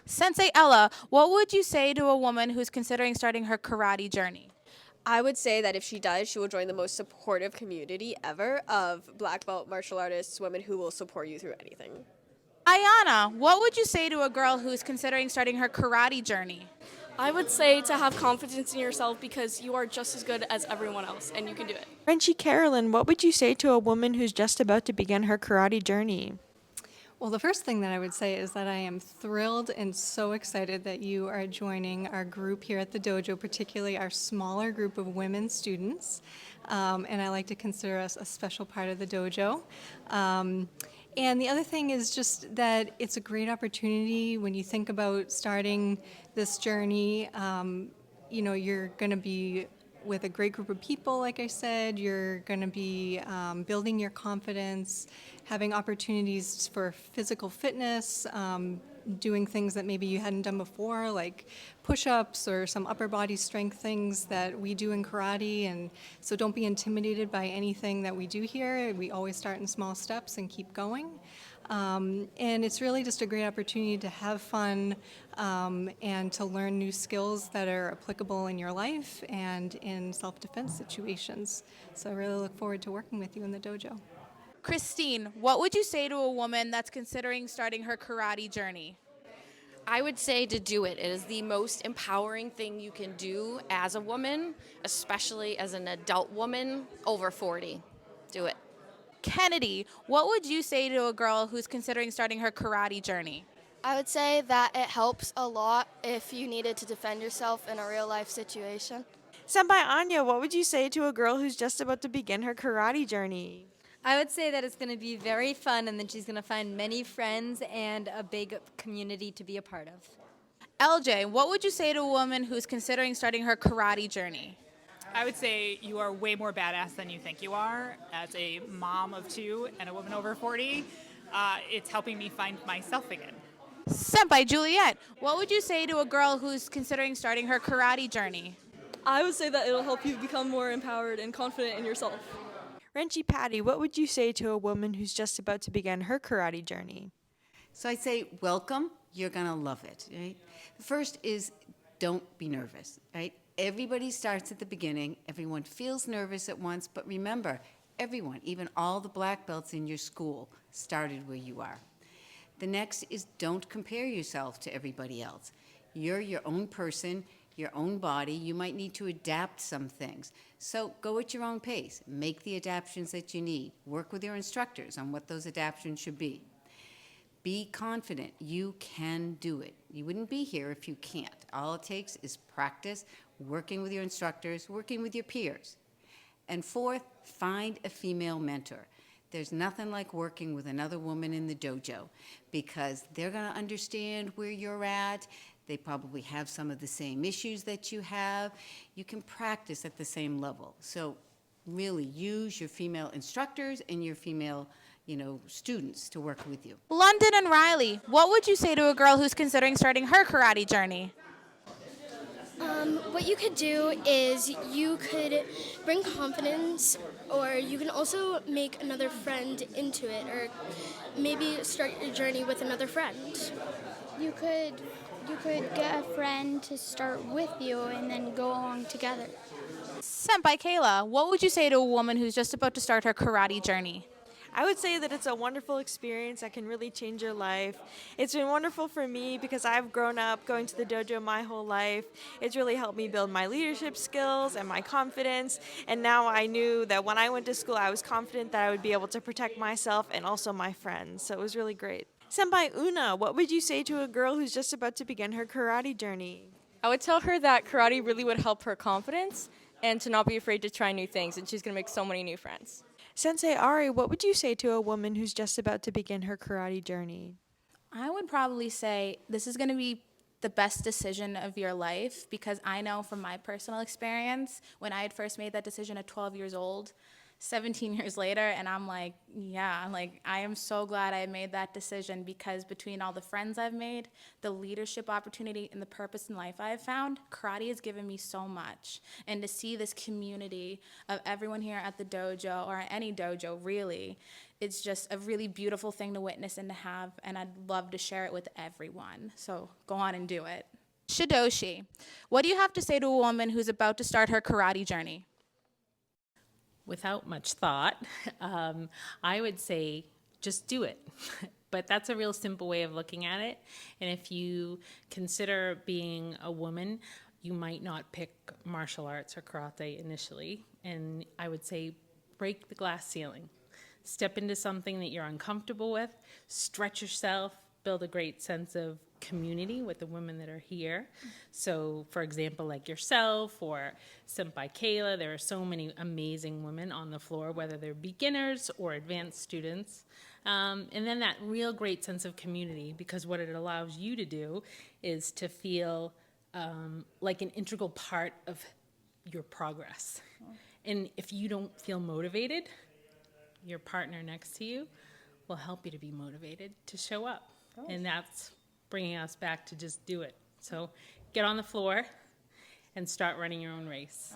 Sensei Ella, what would you say to a woman who's considering starting her karate journey? I would say that if she does, she will join the most supportive community ever of black belt martial artists, women who will support you through anything. Ayana, what would you say to a girl who's considering starting her karate journey? I would say to have confidence in yourself because you are just as good as everyone else and you can do it. Frenchie Carolyn, what would you say to a woman who's just about to begin her karate journey? Well, the first thing that I would say is that I am thrilled and so excited that you are joining our group here at the dojo, particularly our smaller group of women students. And I like to consider us a special part of the dojo. And the other thing is just that it's a great opportunity when you think about starting this journey. You're going to be with a great group of people, like I said. You're going to be building your confidence, having opportunities for physical fitness, doing things that maybe you hadn't done before, like push-ups or some upper body strength things that we do in karate. And so don't be intimidated by anything that we do here. We always start in small steps and keep going. And it's really just a great opportunity to have fun and to learn new skills that are applicable in your life and in self-defense situations. So I really look forward to working with you in the dojo. Christine, what would you say to a woman that's considering starting her karate journey? I would say to do it. It is the most empowering thing you can do as a woman, especially as an adult woman over 40. Do it. Kennedy, what would you say to a girl who's considering starting her karate journey? I would say that it helps a lot if you needed to defend yourself in a real life situation. Senpai Anya, what would you say to a girl who's just about to begin her karate journey? I would say that it's going to be very fun and then she's going to find many friends and a big community to be a part of. LJ, what would you say to a woman who's considering starting her karate journey? I would say you are way more badass than you think you are. As a mom of two and a woman over 40, it's helping me find myself again. Senpai Juliet, what would you say to a girl who's considering starting her karate journey? I would say that it'll help you become more empowered and confident in yourself. Renchi Patty, what would you say to a woman who's just about to begin her karate journey? So I say, welcome. You're going to love it, right? The first is don't be nervous, right? Everybody starts at the beginning. Everyone feels nervous at once, but remember, everyone, even all the black belts in your school, started where you are. The next is don't compare yourself to everybody else. You're your own person, your own body. You might need to adapt some things. So go at your own pace. Make the adaptations that you need. Work with your instructors on what those adaptations should be. Be confident. You can do it. You wouldn't be here if you can't. All it takes is practice, working with your instructors, working with your peers. And fourth, find a female mentor. There's nothing like working with another woman in the dojo because they're going to understand where you're at. They probably have some of the same issues that you have. You can practice at the same level. So really use your female instructors and your female, students to work with you. London and Riley, what would you say to a girl who's considering starting her karate journey? What you could do is you could bring confidence, or you can also make another friend into it, or maybe start your journey with another friend. You could get a friend to start with you and then go along together. Senpai Kayla, what would you say to a woman who's just about to start her karate journey? I would say that it's a wonderful experience that can really change your life. It's been wonderful for me because I've grown up going to the dojo my whole life. It's really helped me build my leadership skills and my confidence. And now I knew that when I went to school, I was confident that I would be able to protect myself and also my friends. So it was really great. Senpai Una, what would you say to a girl who's just about to begin her karate journey? I would tell her that karate really would help her confidence and to not be afraid to try new things, and she's going to make so many new friends. Sensei Ari, what would you say to a woman who's just about to begin her karate journey? I would probably say this is going to be the best decision of your life because I know from my personal experience when I had first made that decision at 12 years old 17 years later, and I'm like, yeah, like I am so glad I made that decision, because between all the friends I've made, the leadership opportunity, and the purpose in life I've found, karate has given me so much. And to see this community of everyone here at the dojo, or any dojo really, it's just a really beautiful thing to witness and to have, and I'd love to share it with everyone. So go on and do it. Shidoshi, what do you have to say to a woman who's about to start her karate journey? Without much thought, I would say just do it. But that's a real simple way of looking at it. And if you consider being a woman, you might not pick martial arts or karate initially. And I would say break the glass ceiling. Step into something that you're uncomfortable with, stretch yourself, build a great sense of community with the women that are here. So, for example, like yourself or Senpai Kayla, there are so many amazing women on the floor, whether they're beginners or advanced students. And then that real great sense of community, because what it allows you to do is to feel like an integral part of your progress. And if you don't feel motivated, your partner next to you will help you to be motivated to show up. And that's bringing us back to just do it. So get on the floor and start running your own race.